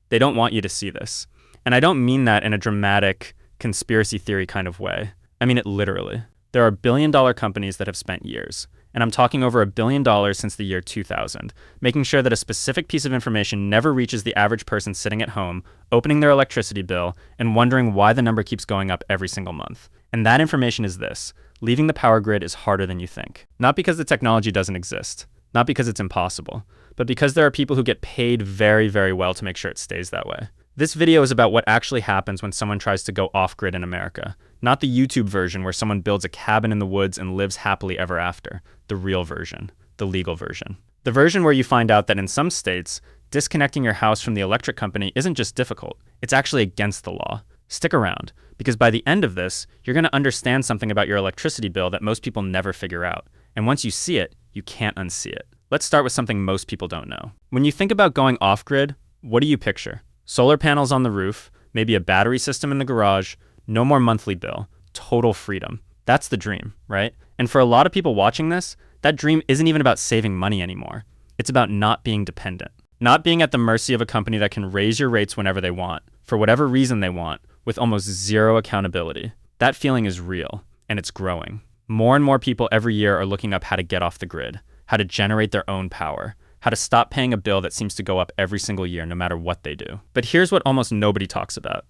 They don't want you to see this. And I don't mean that in a dramatic conspiracy theory kind of way. I mean it literally. There are billion-dollar companies that have spent years, and I'm talking over $1 billion since the year 2000, making sure that a specific piece of information never reaches the average person sitting at home, opening their electricity bill, and wondering why the number keeps going up every single month. And that information is this: leaving the power grid is harder than you think. Not because the technology doesn't exist, not because it's impossible, but because there are people who get paid very, very well to make sure it stays that way. This video is about what actually happens when someone tries to go off-grid in America, not the YouTube version where someone builds a cabin in the woods and lives happily ever after. The real version, the legal version. The version where you find out that in some states, disconnecting your house from the electric company isn't just difficult, it's actually against the law. Stick around, because by the end of this, you're going to understand something about your electricity bill that most people never figure out. And once you see it, you can't unsee it. Let's start with something most people don't know. When you think about going off-grid, what do you picture? Solar panels on the roof, maybe a battery system in the garage, no more monthly bill, total freedom. That's the dream, right? And for a lot of people watching this, that dream isn't even about saving money anymore. It's about not being dependent. Not being at the mercy of a company that can raise your rates whenever they want, for whatever reason they want, with almost zero accountability. That feeling is real, and it's growing. More and more people every year are looking up how to get off the grid, how to generate their own power, how to stop paying a bill that seems to go up every single year no matter what they do. But here's what almost nobody talks about.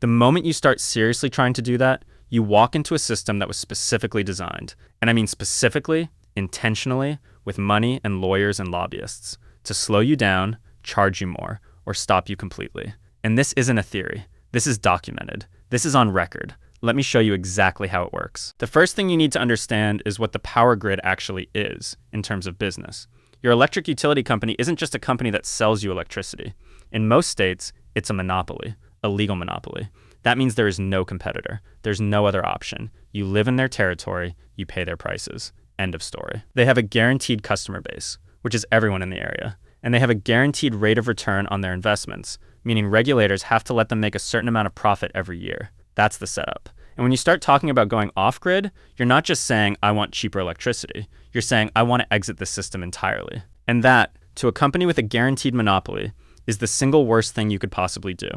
The moment you start seriously trying to do that, you walk into a system that was specifically designed, and I mean specifically, intentionally, with money and lawyers and lobbyists, to slow you down, charge you more, or stop you completely. And this isn't a theory. This is documented. This is on record. Let me show you exactly how it works. The first thing you need to understand is what the power grid actually is in terms of business. Your electric utility company isn't just a company that sells you electricity. In most states, it's a monopoly, a legal monopoly. That means there is no competitor. There's no other option. You live in their territory, you pay their prices. End of story. They have a guaranteed customer base, which is everyone in the area. And they have a guaranteed rate of return on their investments, meaning regulators have to let them make a certain amount of profit every year. That's the setup. And when you start talking about going off-grid, you're not just saying, I want cheaper electricity. You're saying, I want to exit the system entirely. And that, to a company with a guaranteed monopoly, is the single worst thing you could possibly do.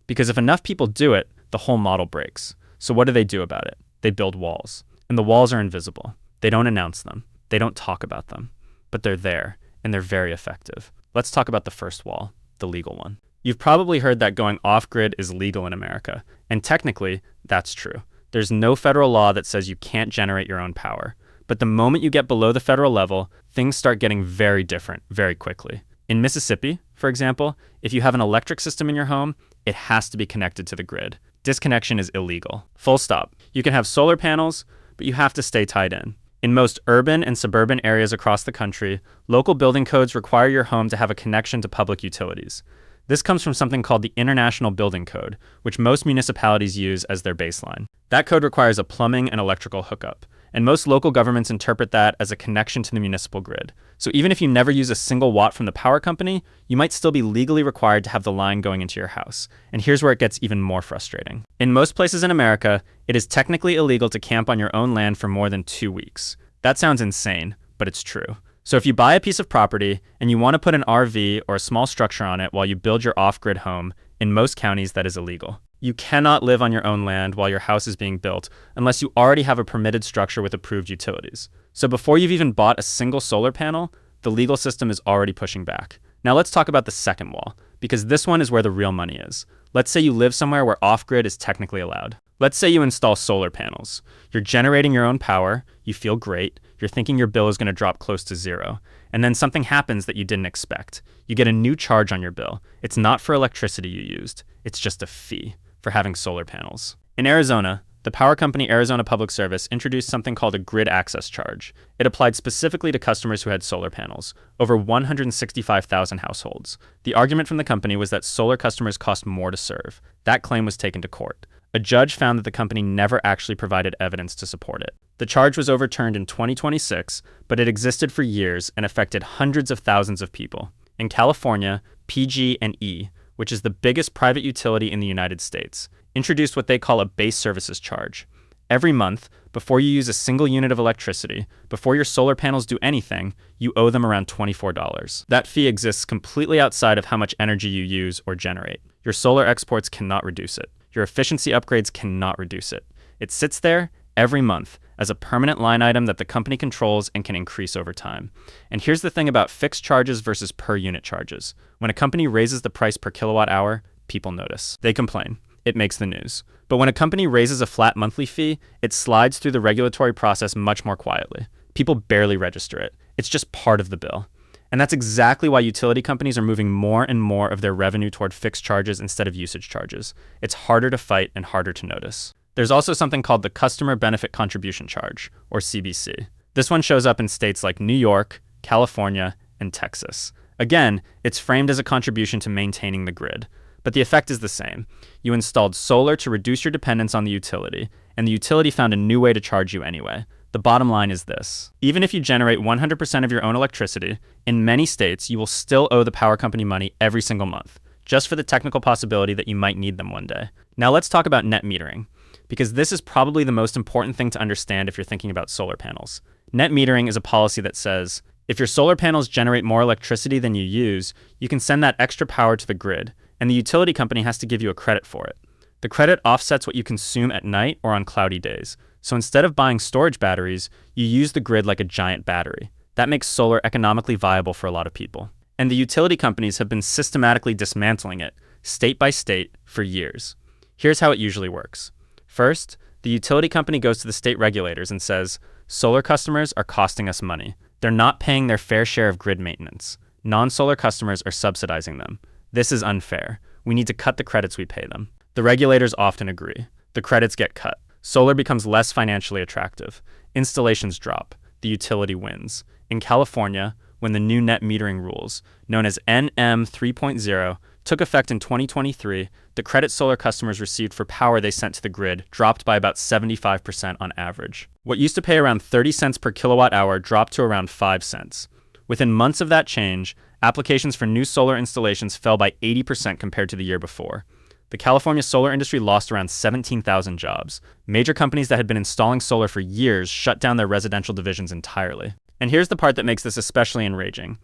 Because if enough people do it, the whole model breaks. So what do they do about it? They build walls. And the walls are invisible. They don't announce them. They don't talk about them. But they're there, and they're very effective. Let's talk about the first wall, the legal one. You've probably heard that going off-grid is legal in America. And technically, that's true. There's no federal law that says you can't generate your own power. But the moment you get below the federal level, things start getting very different very quickly. In Mississippi, for example, if you have an electric system in your home, it has to be connected to the grid. Disconnection is illegal. Full stop. You can have solar panels, but you have to stay tied in. In most urban and suburban areas across the country, local building codes require your home to have a connection to public utilities. This comes from something called the International Building Code, which most municipalities use as their baseline. That code requires a plumbing and electrical hookup, and most local governments interpret that as a connection to the municipal grid. So even if you never use a single watt from the power company, you might still be legally required to have the line going into your house. And here's where it gets even more frustrating. In most places in America, it is technically illegal to camp on your own land for more than 2 weeks. That sounds insane, but it's true. So if you buy a piece of property and you want to put an RV or a small structure on it while you build your off-grid home, in most counties that is illegal. You cannot live on your own land while your house is being built unless you already have a permitted structure with approved utilities. So before you've even bought a single solar panel, the legal system is already pushing back. Now let's talk about the second wall, because this one is where the real money is. Let's say you live somewhere where off-grid is technically allowed. Let's say you install solar panels. You're generating your own power, you feel great, you're thinking your bill is going to drop close to zero, and then something happens that you didn't expect. You get a new charge on your bill. It's not for electricity you used, it's just a fee for having solar panels. In Arizona, the power company Arizona Public Service introduced something called a grid access charge. It applied specifically to customers who had solar panels, over 165,000 households. The argument from the company was that solar customers cost more to serve. That claim was taken to court. A judge found that the company never actually provided evidence to support it. The charge was overturned in 2026, but it existed for years and affected hundreds of thousands of people. In California, PG&E, which is the biggest private utility in the United States, introduced what they call a base services charge. Every month, before you use a single unit of electricity, before your solar panels do anything, you owe them around $24. That fee exists completely outside of how much energy you use or generate. Your solar exports cannot reduce it. Your efficiency upgrades cannot reduce it. It sits there every month as a permanent line item that the company controls and can increase over time. And here's the thing about fixed charges versus per unit charges. When a company raises the price per kilowatt hour, people notice. They complain. It makes the news. But when a company raises a flat monthly fee, it slides through the regulatory process much more quietly. People barely register it. It's just part of the bill. And that's exactly why utility companies are moving more and more of their revenue toward fixed charges instead of usage charges. It's harder to fight and harder to notice. There's also something called the Customer Benefit Contribution Charge, or CBC. This one shows up in states like New York, California, and Texas. Again, it's framed as a contribution to maintaining the grid. But the effect is the same. You installed solar to reduce your dependence on the utility, and the utility found a new way to charge you anyway. The bottom line is this. Even if you generate 100% of your own electricity, in many states, you will still owe the power company money every single month, just for the technical possibility that you might need them one day. Now let's talk about net metering, because this is probably the most important thing to understand if you're thinking about solar panels. Net metering is a policy that says, if your solar panels generate more electricity than you use, you can send that extra power to the grid, and the utility company has to give you a credit for it. The credit offsets what you consume at night or on cloudy days. So instead of buying storage batteries, you use the grid like a giant battery. That makes solar economically viable for a lot of people. And the utility companies have been systematically dismantling it, state by state, for years. Here's how it usually works. First, the utility company goes to the state regulators and says, solar customers are costing us money. They're not paying their fair share of grid maintenance. Non-solar customers are subsidizing them. This is unfair. We need to cut the credits we pay them. The regulators often agree. The credits get cut. Solar becomes less financially attractive. Installations drop. The utility wins. In California, when the new net metering rules, known as NM 3.0, took effect in 2023, the credit solar customers received for power they sent to the grid dropped by about 75% on average. What used to pay around 30 cents per kilowatt hour dropped to around 5 cents. Within months of that change, applications for new solar installations fell by 80% compared to the year before. The California solar industry lost around 17,000 jobs. Major companies that had been installing solar for years shut down their residential divisions entirely. And here's the part that makes this especially enraging.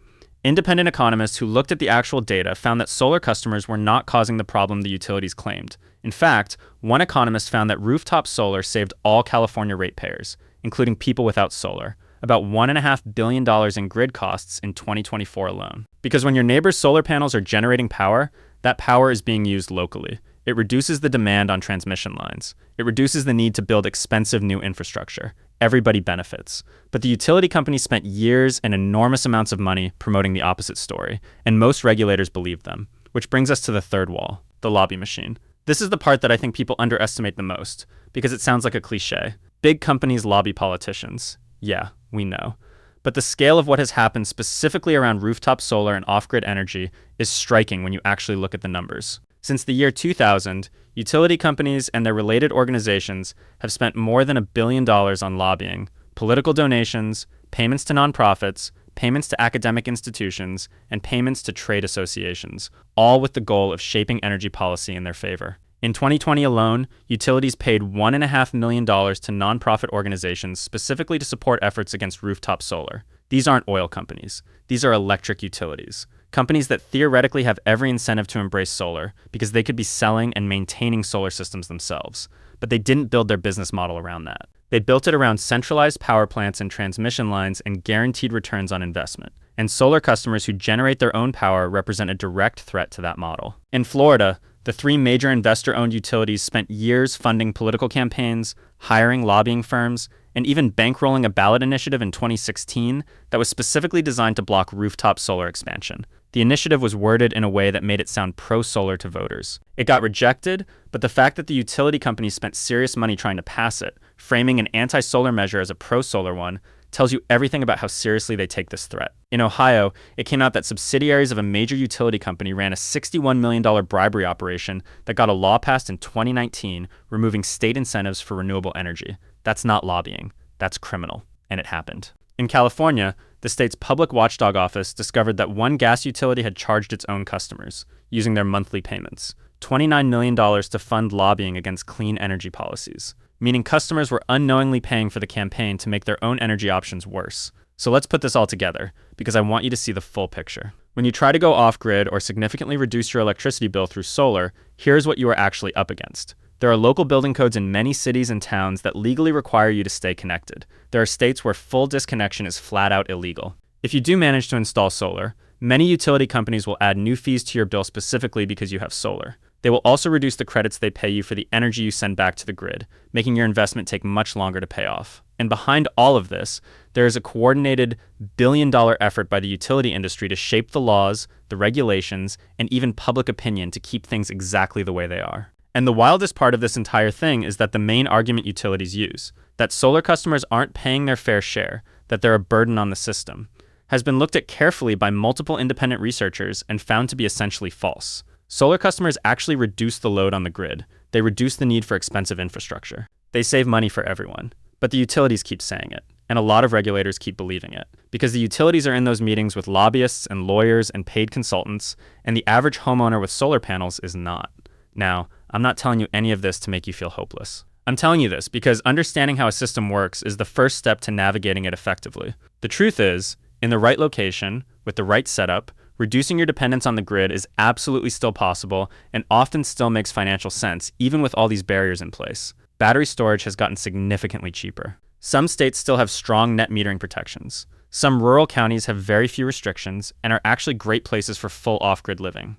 Independent economists who looked at the actual data found that solar customers were not causing the problem the utilities claimed. In fact, one economist found that rooftop solar saved all California ratepayers, including people without solar, about $1.5 billion in grid costs in 2024 alone. Because when your neighbor's solar panels are generating power, that power is being used locally. It reduces the demand on transmission lines. It reduces the need to build expensive new infrastructure. Everybody benefits. But the utility companies spent years and enormous amounts of money promoting the opposite story, and most regulators believed them. Which brings us to the third wall, the lobby machine. This is the part that I think people underestimate the most, because it sounds like a cliche. Big companies lobby politicians. Yeah, we know. But the scale of what has happened specifically around rooftop solar and off-grid energy is striking when you actually look at the numbers. Since the year 2000, utility companies and their related organizations have spent more than $1 billion on lobbying, political donations, payments to nonprofits, payments to academic institutions, and payments to trade associations, all with the goal of shaping energy policy in their favor. In 2020 alone, utilities paid $1.5 million to nonprofit organizations specifically to support efforts against rooftop solar. These aren't oil companies. These are electric utilities. Companies that theoretically have every incentive to embrace solar because they could be selling and maintaining solar systems themselves. But they didn't build their business model around that. They built it around centralized power plants and transmission lines and guaranteed returns on investment. And solar customers who generate their own power represent a direct threat to that model. In Florida, the 3 major investor-owned utilities spent years funding political campaigns, hiring lobbying firms, and even bankrolling a ballot initiative in 2016 that was specifically designed to block rooftop solar expansion. The initiative was worded in a way that made it sound pro-solar to voters. It got rejected, but the fact that the utility companies spent serious money trying to pass it, framing an anti-solar measure as a pro-solar one, tells you everything about how seriously they take this threat. In Ohio, it came out that subsidiaries of a major utility company ran a $61 million bribery operation that got a law passed in 2019, removing state incentives for renewable energy. That's not lobbying. That's criminal. And it happened. In California, the state's public watchdog office discovered that one gas utility had charged its own customers, using their monthly payments, $29 million to fund lobbying against clean energy policies. meaning customers were unknowingly paying for the campaign to make their own energy options worse. So let's put this all together, because I want you to see the full picture. When you try to go off-grid or significantly reduce your electricity bill through solar, here's what you are actually up against. There are local building codes in many cities and towns that legally require you to stay connected. There are states where full disconnection is flat out illegal. If you do manage to install solar, many utility companies will add new fees to your bill specifically because you have solar. They will also reduce the credits they pay you for the energy you send back to the grid, making your investment take much longer to pay off. And behind all of this, there is a coordinated billion-dollar effort by the utility industry to shape the laws, the regulations, and even public opinion to keep things exactly the way they are. And the wildest part of this entire thing is that the main argument utilities use, that solar customers aren't paying their fair share, that they're a burden on the system, has been looked at carefully by multiple independent researchers and found to be essentially false. Solar customers actually reduce the load on the grid. They reduce the need for expensive infrastructure. They save money for everyone. But the utilities keep saying it, and a lot of regulators keep believing it, because the utilities are in those meetings with lobbyists and lawyers and paid consultants, and the average homeowner with solar panels is not. Now, I'm not telling you any of this to make you feel hopeless. I'm telling you this because understanding how a system works is the first step to navigating it effectively. The truth is, in the right location, with the right setup, reducing your dependence on the grid is absolutely still possible and often still makes financial sense, even with all these barriers in place. Battery storage has gotten significantly cheaper. Some states still have strong net metering protections. Some rural counties have very few restrictions and are actually great places for full off-grid living.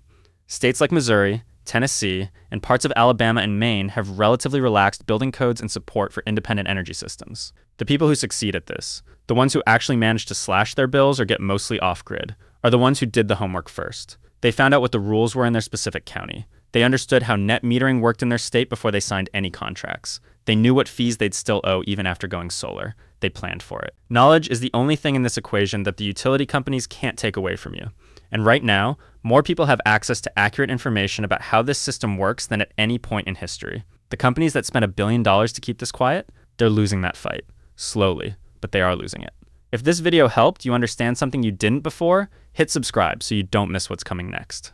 States like Missouri, Tennessee, and parts of Alabama and Maine have relatively relaxed building codes and support for independent energy systems. The people who succeed at this, the ones who actually manage to slash their bills or get mostly off-grid, are the ones who did the homework first. They found out what the rules were in their specific county. They understood how net metering worked in their state before they signed any contracts. They knew what fees they'd still owe even after going solar. They planned for it. Knowledge is the only thing in this equation that the utility companies can't take away from you. And right now, more people have access to accurate information about how this system works than at any point in history. The companies that spent $1 billion to keep this quiet, they're losing that fight. Slowly, but they are losing it. If this video helped you understand something you didn't before, hit subscribe so you don't miss what's coming next.